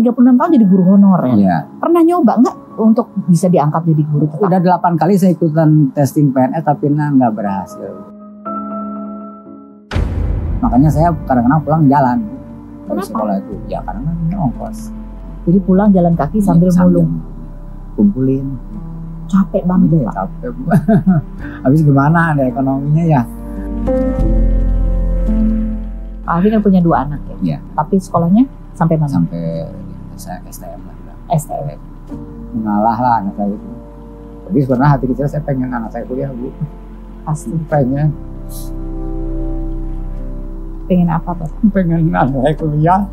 36 tahun jadi guru honorer. Iya. Pernah nyoba nggak untuk bisa diangkat jadi guru tetap? Udah 8 kali saya ikutan testing PNS tapi nggak berhasil. Makanya saya kadang-kadang pulang jalan dari sekolah itu. Ya karena ongkos. Jadi pulang jalan kaki sambil mulung. Kumpulin. Capek banget Pak. Capek. Habis gimana ada ekonominya ya? Pak Alfi kan punya 2 anak ya. Iya. Tapi sekolahnya sampai mana? Sampai saya STM lah. STM. Mengalah lah anak saya itu. Tapi sebenarnya hati kecil saya pengen anak saya kuliah, Bu. Pasti. Pengen apa Pak? Pengen anak saya kuliah.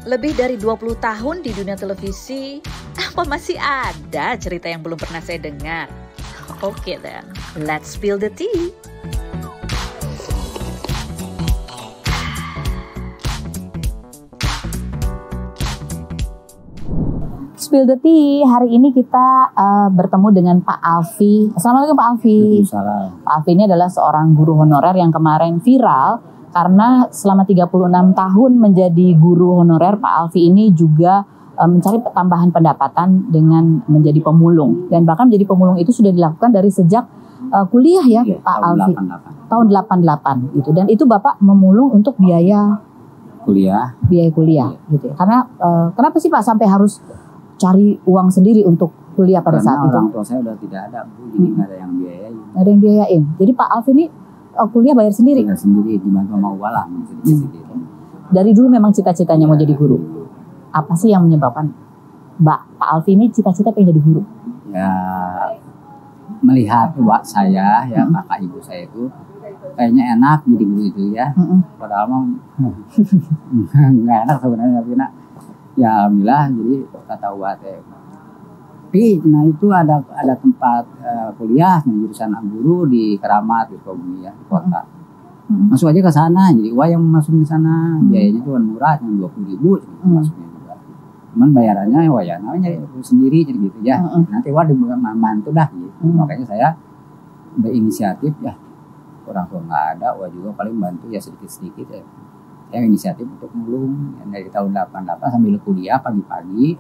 Lebih dari 20 tahun di dunia televisi, apa masih ada cerita yang belum pernah saya dengar? Oke then, let's spill the tea. Spill the tea, hari ini kita bertemu dengan Pak Alfi. Assalamualaikum Pak Alfi. Waalaikumsalam. Pak Alfi ini adalah seorang guru honorer yang kemarin viral karena selama 36 tahun menjadi guru honorer, Pak Alfi ini juga mencari tambahan pendapatan dengan menjadi pemulung. Dan bahkan menjadi pemulung itu sudah dilakukan dari sejak kuliah ya, Pak Alfi. Tahun 88 gitu. Dan itu Bapak memulung untuk biaya kuliah gitu ya. Karena kenapa sih Pak sampai harus cari uang sendiri untuk kuliah pada saat itu? Orang tua saya udah tidak ada, Bu, jadi nggak ada yang biayain. Nggak ada yang biayain. Jadi Pak Alfi ini kuliah bayar sendiri? Bayar sendiri, dibantu sama uang sendiri. Dari dulu memang cita-citanya mau jadi guru. Apa sih yang menyebabkan Pak Alfi ini cita-cita pengen jadi guru? Ya melihat wak saya, ya kakak ibu saya itu kayaknya enak jadi guru itu ya. Padahal mah nggak enak sebenarnya, tapi ya alhamdulillah jadi kata wak saya. Tapi nah itu ada tempat kuliah jurusan guru di Keramat di Sukabumi ya, di kota. Masuk aja ke sana, jadi wah yang masuk di sana biayanya cuma murah, cuma 20.000 masuknya juga. Cuman bayarannya wah ya namanya sendiri jadi gitu ya. Nanti wah dibantu dah gitu. Makanya saya berinisiatif ya, orang tua nggak ada, wah juga paling bantu ya sedikit-sedikit ya. Saya inisiatif untuk mulung dari tahun 88 sambil kuliah pagi-pagi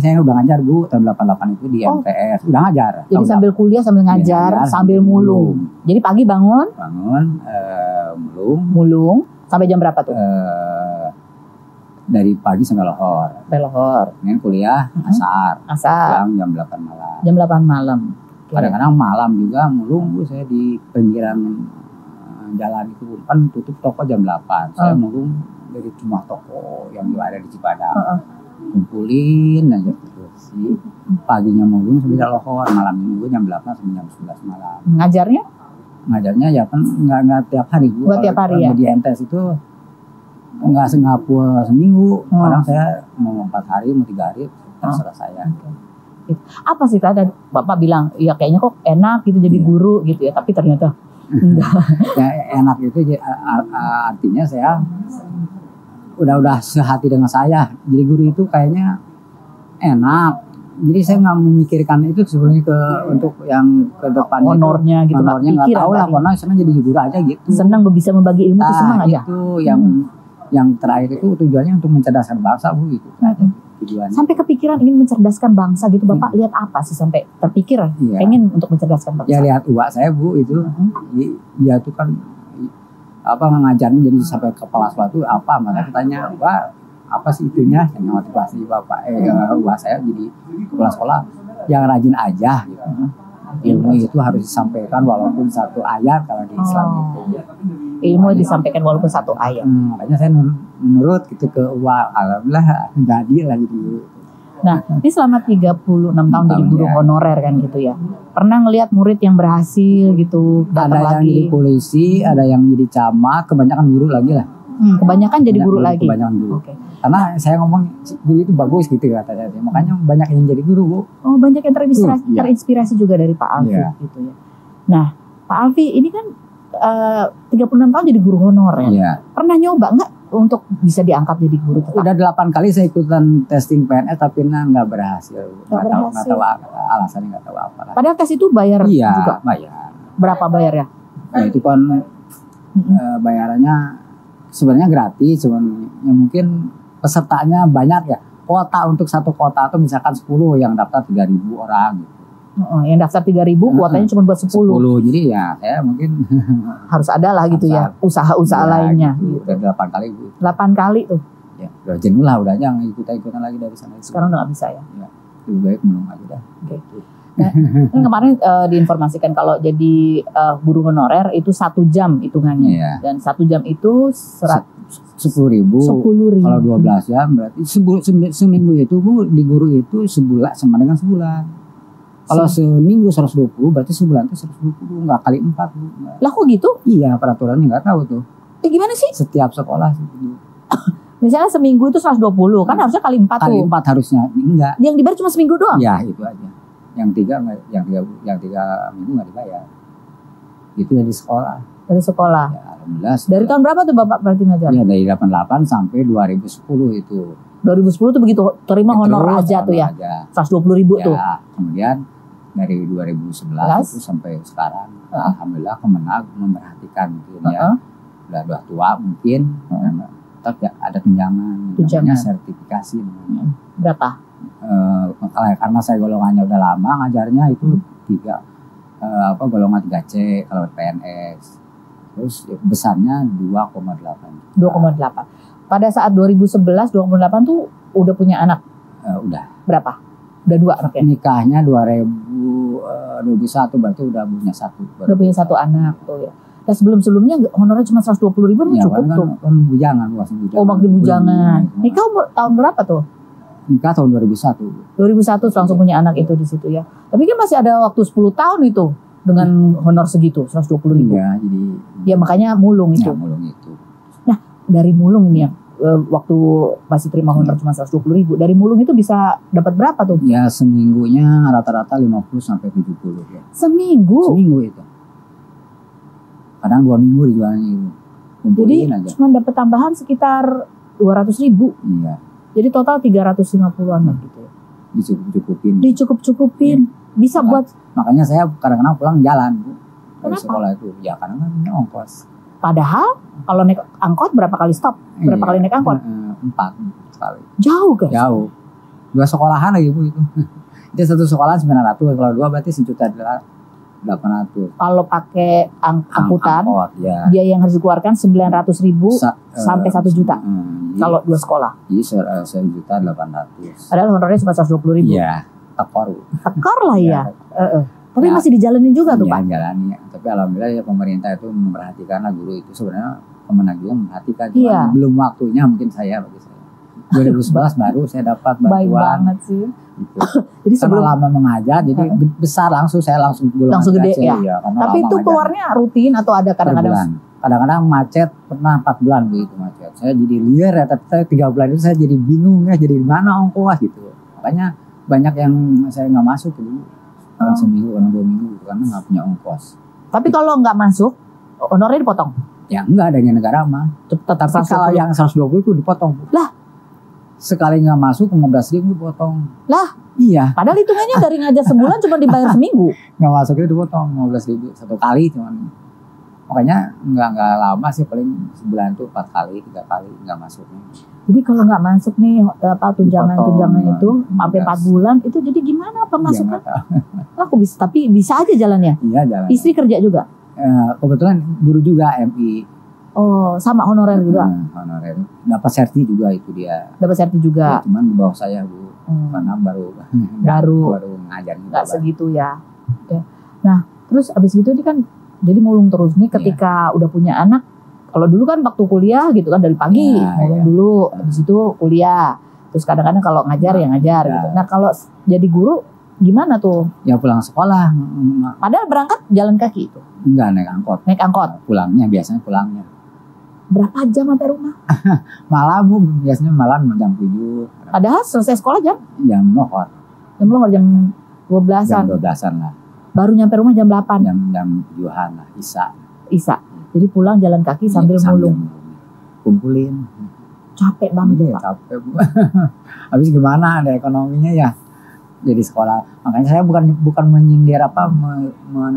saya udah ngajar, Bu. Tahun 88 itu di MTS udah ngajar. Jadi sambil kuliah sambil ngajar sambil mulung. Jadi pagi bangun mulung sampai jam berapa tuh? Dari pagi sampai lohor. Kemudian kuliah asar. Pulang jam 8 malam. Jam 8 malam. Kadang-kadang malam juga mulung, Bu. Saya di pinggiran jalan itu kan tutup toko jam 8. Saya mulung dari cuma toko yang ada di Cipadang. Kumpulin aja terus sih. Paginya mulung sampai lohor, malam minggu jam 8 sampai jam 11 malam. Ngajarnya ya kan nggak tiap hari, Bu. Buat tiap hari ya. Di MTS itu nggak Singapura seminggu. Kadang saya mau 4 hari, mau 3 hari terserah saya. Apa sih tadi Bapak bilang ya kayaknya kok enak gitu jadi guru gitu ya, tapi ternyata ya enak itu artinya saya udah sehati dengan saya. Jadi guru itu kayaknya enak. Jadi saya nggak memikirkan itu sebelumnya untuk yang ke depan honornya gitu. Honornya nggak tahu lah, karena senang jadi guru aja gitu. Senang bisa membagi ilmu itu senang aja. Itu yang terakhir itu tujuannya untuk mencerdaskan bangsa, Bu, gitu. Tujuannya. Sampai kepikiran ingin mencerdaskan bangsa gitu, Bapak lihat apa sih sampai terpikir pengen untuk mencerdaskan bangsa? Ya lihat uak saya, Bu, itu dia tuh kan ngajarnya jadi sampai kepala sekolah itu apa, maka tanya Wak apa sih itunya yang motivasi Bapak uak saya jadi kepala sekolah yang rajin aja gitu. Ilmu itu harus disampaikan walaupun satu ayat kalau di Islam itu. Ilmu disampaikan walaupun satu ayat. Makanya saya menurut gitu ke uak, alhamdulillah jadi lah gitu. Nah, ini selama 36 tahun jadi guru honorer kan gitu ya. Pernah ngelihat murid yang berhasil gitu, ada yang jadi polisi, ada yang jadi camat, kebanyakan guru lagi lah. Kebanyakan jadi guru lagi. Kebanyakan guru. Karena saya ngomong guru itu bagus gitu katanya. Makanya banyak yang jadi guru, Bu. Oh, banyak yang terinspirasi juga dari Pak Alfi gitu ya. Nah, Pak Alfi ini kan 36 tahun jadi guru honorer. Pernah nyoba nggak untuk bisa diangkat jadi guru tetap? Udah 8 kali saya ikutan testing PNS tapi nggak berhasil. Nggak tahu alasannya, nggak tahu apa. Padahal tes itu bayar iya, juga? Bayar. Berapa bayarnya? Ya itu kan bayarannya sebenarnya gratis, cuman ya mungkin pesertanya banyak ya. Kuota untuk satu kota itu misalkan 10 yang daftar 3.000 orang gitu. Yang daftar 3.000 kuotanya cuma buat 10. Jadi ya saya mungkin harus ada lah gitu ya usaha-usaha lainnya. Gitu. Udah 8 kali Bu. 8 kali tuh. Ya, udah jenuh lah, udah jangan ikutan lagi dari sana. Sekarang udah gak bisa ya. Lebih baik menung aja dah. Oke. Nah, kan kemarin diinformasikan kalau jadi guru honorer itu 1 jam hitungannya. Iya. Dan 1 jam itu 10.000. Kalau 12 jam berarti seminggu itu Bu di guru itu sebulan sama dengan sebulan. Kalau seminggu 120 berarti sebulan itu 120, nggak kali 4 Bu. Lah kok gitu? Iya, peraturannya nggak tahu tuh. Gimana sih? Setiap sekolah sih. Misalnya seminggu itu 120, kan harusnya kali 4 tuh. Kali 4 harusnya, enggak. Yang dibayar cuma seminggu doang? Ya, itu aja. Yang 3 minggu nggak dibayar. Itu dari sekolah. Dari sekolah. Ya, alhamdulillah. Dari tahun berapa tuh Bapak berarti ngajar? Ya, dari 88 sampai 2010 itu. 2010 tuh begitu terima honor aja tuh ya. 120.000 ya, tuh. Kemudian dari 2011 itu sampai sekarang alhamdulillah Kemenag memperhatikan mungkin ya. Udah tua mungkin tetap ya ada tunjangan. Namanya sertifikasi namanya. Berapa? Karena saya golongannya udah lama ngajarnya itu golongan 3C kalau PNS. Terus besarnya 2,8. 2,8. Pada saat 2011 2,8 tuh udah punya anak? Udah. Berapa? Udah 2 anaknya? Nikahnya 2021 berarti udah punya 1. Udah punya 1 anak tuh ya. Dan sebelumnya honornya cuma 120.000 ya, cukup tuh. Kan bujangan, bujangan. Oh, waktu bujangan. Nikah tahun berapa tuh? Nikah tahun 2001. 2001 langsung punya anak itu di situ ya. Tapi kan masih ada waktu 10 tahun itu dengan honor segitu 120.000. Iya, jadi ya makanya mulung itu. Ya, mulung itu. Nah, dari mulung ini ya waktu masih terima honor cuma 120.000, dari mulung itu bisa dapat berapa tuh? Ya seminggunya rata-rata 50 sampai 70 ya. Seminggu? Seminggu itu. Kadang 2 minggu dijualnya itu. Jadi cuma dapat tambahan sekitar 200.000. Iya. Jadi total 350-an gitu. Dicukup-cukupin. Dicukup-cukupin. Bisa buat. Makanya saya kadang-kadang pulang jalan Bu. Dari Kenapa? sekolah itu. Ya kadang-kadang punya ongkos. Padahal kalau naik angkot berapa kali stop? Berapa kali naik angkot? 4 kali. Jauh guys. Jauh. 2 sekolahan lagi Bu itu. Itu 1 sekolahan 900, kalau 2 berarti 1.800.000. Kalau pakai angkutan, ya. dia yang harus dikeluarkan 900.000 sampai 1 juta. Kalau 2 sekolah. Jadi 1.800.000. Padahal honornya cuma 120.000. Iya, tekor lah ya. Tapi ya, masih dijalanin juga tuh Pak. Jalani. Tapi alhamdulillah ya pemerintah itu memperhatikan guru itu, sebenarnya Kemenag juga memperhatikan. Iya. Belum waktunya mungkin bagi saya. 2011 baru saya dapat bantuan. Baik banget sih. Gitu. Jadi sebelum lama mengajar, jadi besar saya langsung gede ya. Tapi itu keluarnya rutin atau ada kadang-kadang? Kadang-kadang macet, pernah 4 bulan begitu macet. Saya jadi liar ya, tapi 3 bulan itu saya jadi bingung ya, jadi mana ongkos gitu. Makanya banyak yang saya nggak masuk dulu. Karena seminggu, karena 2 minggu gitu, karena nggak punya ongkos. Tapi kalau nggak masuk, honornya dipotong? Ya enggak, adanya negara mah. Tetap kalau yang 120 itu dipotong. Lah? Sekali nggak masuk 15.000 dipotong. Lah? Iya. Padahal hitungannya dari ngajar sebulan cuma dibayar seminggu. Nggak masuk itu dipotong 15.000 1 kali cuman. Makanya nggak lama sih, paling sebulan tuh 4 kali 3 kali nggak masuknya. Jadi kalau nggak masuk nih tunjangan itu sampai 4 bulan itu jadi gimana pemasukan? Aku bisa, tapi bisa aja jalannya. Iya jalan. Istri kerja juga. Kebetulan guru juga MI. Oh, sama honorer juga. Honorer. Dapat serti juga itu dia. Dapat serti juga. Ya, cuman di bawah saya Bu. Karena baru ngajar juga. Nggak segitu ya. Oke. Nah, terus abis itu ini kan jadi mulung terus nih ketika udah punya anak. Kalau dulu kan waktu kuliah gitu kan dari pagi mulung dulu, habis itu kuliah. Terus kadang-kadang kalau ngajar ya ngajar gitu. Nah, kalau jadi guru gimana tuh? Ya pulang sekolah. Padahal berangkat jalan kaki itu. Enggak, naik angkot. Naik angkot. Biasanya pulangnya. Berapa jam sampai rumah? Malam Bu, biasanya malam jam 7. Padahal selesai sekolah jam lohor. Jam 12-an. Jam 12-an lah. Baru nyampe rumah jam 8. Jam 7-an lah, Isa. Jadi pulang jalan kaki sambil mulung. Kumpulin. Capek banget Iya, ya Pak. capek Bu. Habis gimana ada ekonominya ya. Jadi sekolah. Makanya saya bukan menyindir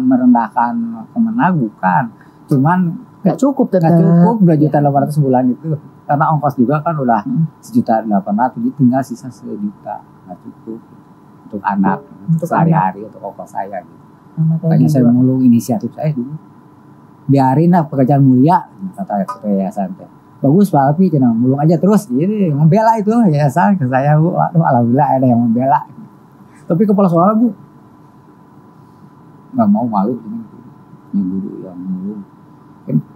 merendahkan Kemenag, bukan. Cuman Nggak cukup nggak tetap. cukup 2.800.000 sebulan itu. Karena ongkos juga kan udah 1.800.000, jadi tinggal sisa 1 juta. Nggak cukup untuk anak, Untuk sehari-hari untuk ongkos saya gitu. Anaknya Makanya saya juga. mulung inisiatif saya dulu. Biarin lah pekerjaan mulia, kata yayasan teh. Bagus Pak Alfi, jangan mulung aja terus. Jadi membela itu yayasan ke saya Bu. Aduh, alhamdulillah ada yang membela. Tapi kepala sekolah Bu nggak mau, malu ini guru yang mulung.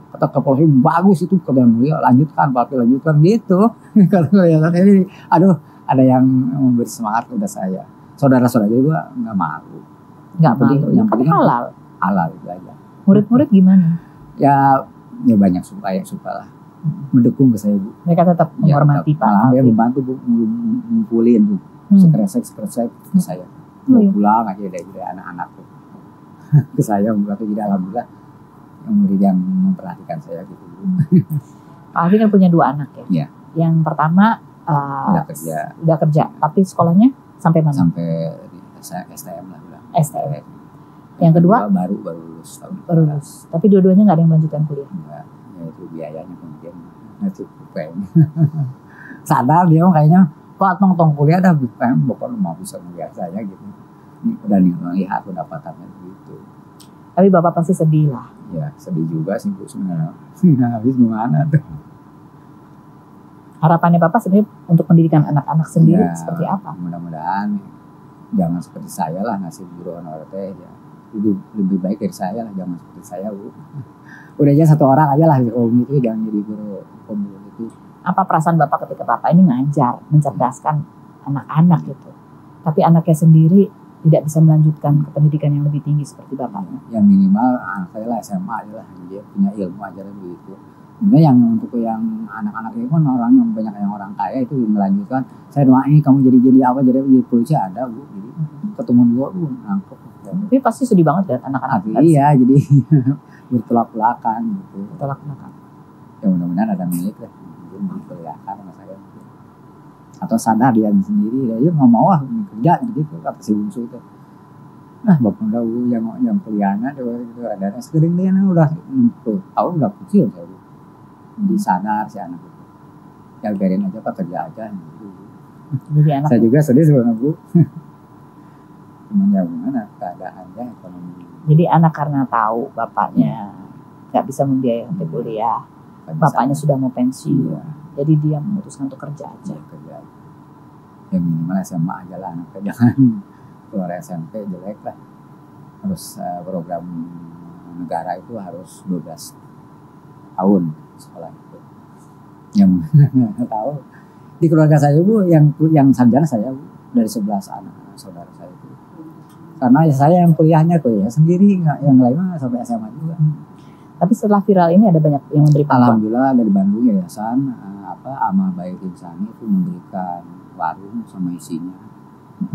Kata kepala sekolah bagus itu pekerjaan mulia, lanjutkan Pak Alfi, lanjutkan gitu. Kata yayasan ini, aduh ada yang memberi semangat kepada saya. Saudara-saudara juga nggak malu. Nggak penting- malu. yang Kan penting- halal. Halal itu aja. Murid-murid gimana? Ya banyak suka ya suka lah. Mendukung ke saya Bu. Mereka tetap Ya, menghormati Pak malah dia Alfi. membantu Bu, ngumpulin Bu. Sekresek ke saya. Oh, Mau iya. pulang aja dari anak-anak tuh. Ke saya membantu, jadi alhamdulillah yang murid yang memperhatikan saya gitu Bu. Pak Alfi kan punya 2 anak ya. Iya. Yang pertama Udah kerja tapi sekolahnya sampai mana? sampai di STM lah bilang. STM. Yang kedua baru lulus tahun baru ini. lulus. Tapi dua-duanya nggak ada yang melanjutkan kuliah. Enggak, ya itu biayanya kemudian nggak cukup kayaknya. Sadar dia kayaknya, Pak tong kuliah dah, pengen bapak mau bisa melihat saya gitu. Ini udah melihat pendapatannya begitu. Tapi Bapak pasti sedih lah. Ya sedih juga sih Bu sebenarnya. Habis gimana tuh? Harapannya Bapak sebenarnya untuk pendidikan anak-anak sendiri Ya, seperti apa? Mudah-mudahan jangan seperti saya lah ngasih guru honorer teh ya. Lebih baik dari saya lah, jangan seperti saya Bu. Udah aja 1 orang aja lah di Om itu, jangan jadi guru Om itu. Apa perasaan Bapak ketika Bapak ini ngajar, mencerdaskan anak-anak gitu. Tapi anaknya sendiri tidak bisa melanjutkan ke pendidikan yang lebih tinggi seperti Bapaknya. Ya minimal anak saya lah SMA aja lah, dia punya ilmu aja lah begitu. Sebenarnya yang untuk yang anak-anak itu kan orang yang banyak yang orang kaya itu melanjutkan. Saya doain kamu jadi apa, jadi polisi ada Bu. Jadi ketemu juga Bu, nangkep. Tapi pasti sedih banget lihat anak-anak. Iya, jadi bertolak-belakan gitu. Tolak belakang. Ya mudah-mudahan ada milik lah, mungkin diperlihatkan sama saya. Atau sadar dia sendiri, ya yuk nggak mau kerja gitu kata si bungsu itu. Nah bapak udah yang kuliahnya itu ada sekering dia udah tahun udah kecil saya. Jadi sadar si anak itu. Ya biarin aja Pak, kerja aja gitu. Jadi anak Saya juga sedih sebenarnya Bu. Cuman ya gimana keadaannya ekonomi. Jadi anak karena tahu bapaknya nggak bisa membiayai untuk kuliah, bapaknya sudah mau pensiun, Iya, jadi dia memutuskan untuk kerja aja. kerja. Ya minimal SMA aja lah, anaknya jangan keluar SMP jelek lah. Harus program negara itu harus 12 tahun sekolah itu. Yang nggak tahu di keluarga saya Bu, yang sarjana saya Bu, dari 11 anak saudara saya itu. Karena ya saya yang kuliahnya kuliah sendiri, nggak yang lainnya sampai SMA juga. Tapi setelah viral ini ada banyak yang memberi bantuan. Alhamdulillah dari Bandung yayasan Amal Baik Insani itu memberikan warung sama isinya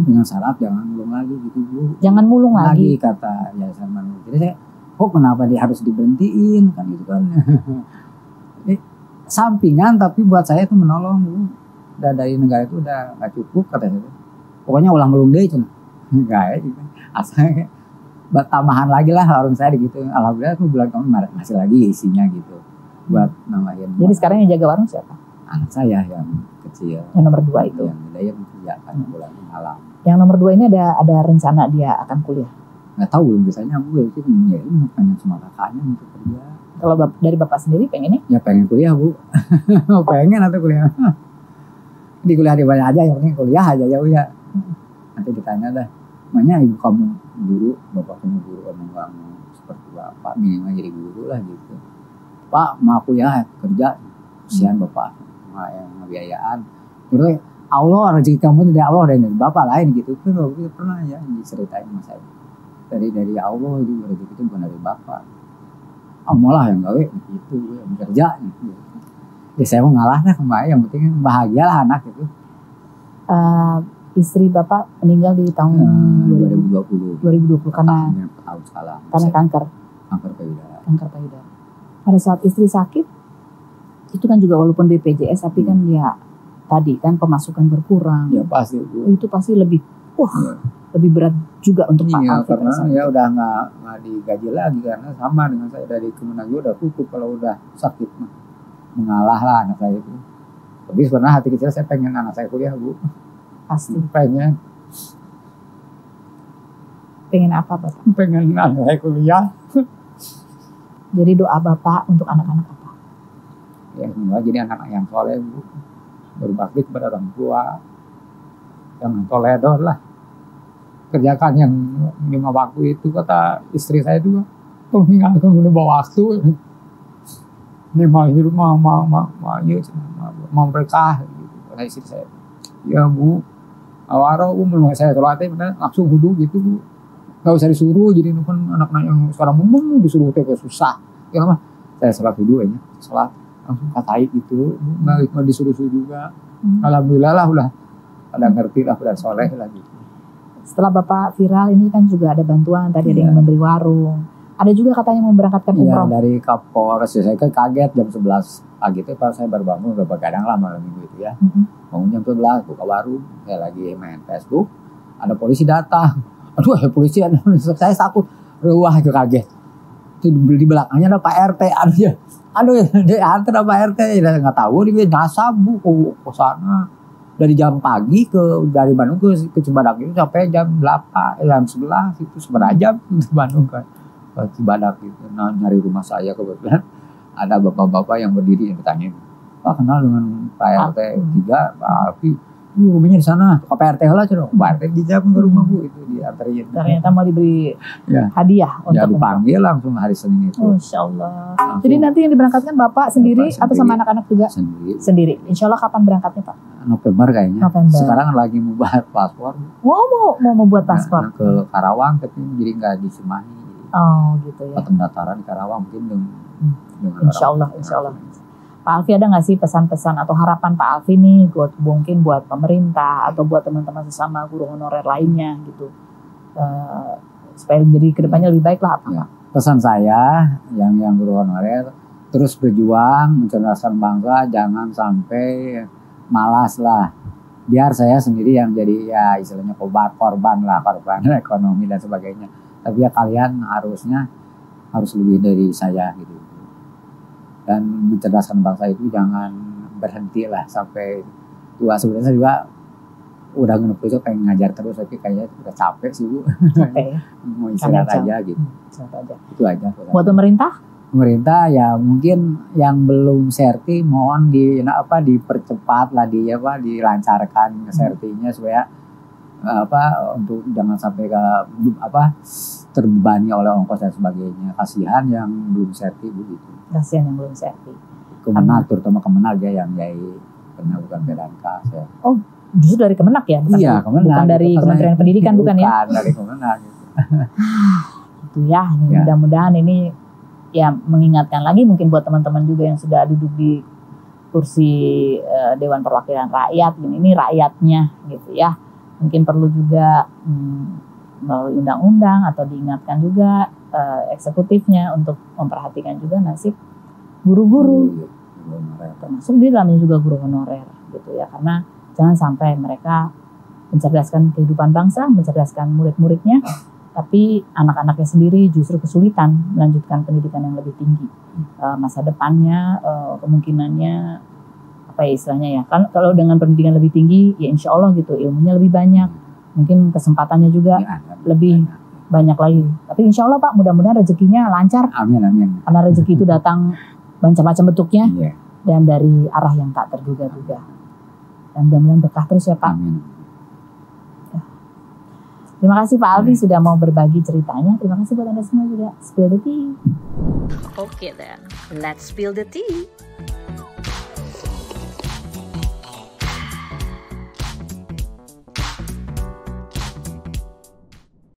dengan syarat jangan mulung lagi gitu Bu. Jangan mulung lagi. Kata yayasan Bandung. Jadi saya, kenapa dia harus diberhentiin kan gitu kan? Jadi, sampingan tapi buat saya itu menolong Bu. Dari negara itu udah nggak cukup kata saya. Pokoknya ulang melung deh cina. Enggak gitu. Asalnya buat tambahan lagi lah warung saya gitu. Alhamdulillah tuh bulan kemarin masih lagi isinya gitu buat nambahin. Jadi sekarang yang jaga warung siapa? Anak saya yang kecil. Yang nomor 2 itu. Yang gede yang kerja kan bulan malam. Yang nomor 2 ini ada rencana dia akan kuliah. Nggak tahu belum biasanya gue itu ya ini pengen sama kakaknya untuk kerja. Kalau dari Bapak sendiri pengennya? Ya pengen kuliah Bu. Pengen atau kuliah. Di kuliah di mana aja yang penting kuliah aja ya Bu ya. Nanti ditanya dah. Makanya ibu kamu guru, bapak kamu guru, kamu seperti bapak minimal jadi guru lah gitu. Pak mau kuliah kerja, kesian bapak yang ngebiayaan. Terus Allah rezeki kamu dari Allah dan dari bapak lain gitu. Kan waktu itu pernah ya diceritain sama saya. Dari Allah itu rezeki itu bukan dari bapak. Malah yang gawe gitu, yang kerja gitu. Ya saya mau ngalah lah kemarin, yang penting bahagia lah anak itu. Istri Bapak meninggal di tahun 2020 karena tahun sekarang kanker kanker payudara. Pada saat istri sakit Itu kan juga walaupun BPJS tapi kan ya tadi kan pemasukan berkurang. Ya pasti Bu. Itu pasti lebih lebih berat juga untuk Pak Iya, Alfi. karena ya udah nggak digaji lagi karena sama dengan saya dari Kemenag udah tutup kalau udah sakit mah. Mengalah lah anak saya itu. Tapi sebenarnya hati kecil saya pengen anak saya kuliah Bu. Pasti. Pengen Apa Bapak? Pengen anak saya kuliah. Jadi doa Bapak untuk anak-anak apa? Ya semoga jadi anak yang soleh Bu. Berbakti kepada orang tua. Jangan toledor lah. Kerjakan yang 5 waktu itu, kata istri saya juga. Mengingatkan dulu bawa waktu. Ini mau hidup, mau berkah. Gitu. Kata istri saya. Ya Bu. Awaro belum saya sholatnya benar langsung hudu gitu Bu. Gak usah disuruh, jadi kan anak-anak yang sekarang disuruh teh susah. Ya mah saya sholat hudu aja. Sholat langsung katai gitu. Nggak disuruh-suruh juga. Alhamdulillah lah udah pada ngerti lah, udah soleh lah gitu. Setelah Bapak viral ini kan juga ada bantuan, tadi ada yang memberi warung. Ada juga katanya mau berangkatkan umroh. Iya, dari Kapolres saya kan kaget jam 11 pagi itu pas saya baru bangun udah begadang lah malam minggu itu ya. Bangun jam 11 buka warung, saya lagi main Facebook, ada polisi datang. Aduh, ya polisi ada, saya takut. Wah, itu kaget. Itu di belakangnya ada Pak RT, aduh dia antar Pak RT, nggak tahu dia nyasar Bu ke sana. Dari jam pagi dari Bandung ke Cibadak itu sampai jam 8, jam 11 itu sebenarnya jam ke Bandung kan. Ke Cibadak itu. Nah, nyari rumah saya kebetulan ada bapak-bapak yang berdiri yang bertanya, Pak kenal dengan Pak RT 3, Pak Alfi. Rumahnya di sana, ke Pak RT lah coba. Pak RT dijawab ke rumah Bu itu diantarin. Ternyata mau diberi hadiah untuk ya dipanggil langsung hari Senin itu. Insya Allah. Jadi nanti yang diberangkatkan Bapak sendiri atau sama anak-anak juga? Sendiri. Insya Allah kapan berangkatnya Pak? November kayaknya. November. Sekarang lagi mau buat paspor. Mau buat paspor? Ke Karawang tapi jadi nggak di Cimahi. Oh gitu ya. Pendaftaran di Karawang mungkin dengan Insya Allah. Pak Alfi ada nggak sih pesan-pesan atau harapan Pak Alfi nih mungkin buat pemerintah atau buat teman-teman sesama guru honorer lainnya gitu, supaya jadi kedepannya lebih baik lah apa? Ya, pesan saya yang guru honorer terus berjuang mencerdaskan bangsa, jangan sampai malas lah. Biar saya sendiri yang jadi ya istilahnya korban ekonomi dan sebagainya. Tapi ya kalian harus lebih dari saya gitu. Dan mencerdaskan bangsa itu jangan berhenti lah sampai tua. Sebenarnya saya juga udah ngenup itu pengen ngajar terus tapi kayaknya udah capek sih Bu. Capek ya? Mau istirahat aja gitu. Itu aja. Buat pemerintah ya mungkin yang belum serti mohon dipercepat lah dilancarkan sertinya supaya untuk jangan sampai terbebani oleh ongkos dan sebagainya. Kasihan yang belum serti begitu. Kasihan yang belum serti. Kemenag terutama Kemenag ya yang pernah bukan Pedankas ya. Oh, justru dari Kemenag ya? Iya, Kemenag. Bukan dari Kementerian Pendidikan bukan ya? Bukan dari Kemenag. Itu ya, mudah-mudahan ini ya mengingatkan lagi mungkin buat teman-teman juga yang sudah duduk di kursi Dewan Perwakilan Rakyat, ini rakyatnya gitu ya. Mungkin perlu juga melalui undang-undang atau diingatkan juga eksekutifnya untuk memperhatikan juga nasib guru-guru, termasuk di dalamnya juga guru honorer gitu ya, karena jangan sampai mereka mencerdaskan kehidupan bangsa, mencerdaskan murid-muridnya, tapi anak-anaknya sendiri justru kesulitan melanjutkan pendidikan yang lebih tinggi. Masa depannya kemungkinannya apa ya istilahnya ya, kan kalau dengan pendidikan lebih tinggi ya insya Allah gitu ilmunya lebih banyak, mungkin kesempatannya juga lebih banyak lagi. Tapi insya Allah Pak, mudah-mudahan rezekinya lancar. Amin. Karena rezeki itu datang macam-macam bentuknya dan dari arah yang tak terduga-duga. Dan mudah-mudahan berkah terus ya Pak. Amin. Terima kasih Pak Alfi sudah mau berbagi ceritanya. Terima kasih buat Anda semua juga. Spill the tea. Okay then, let's spill the tea.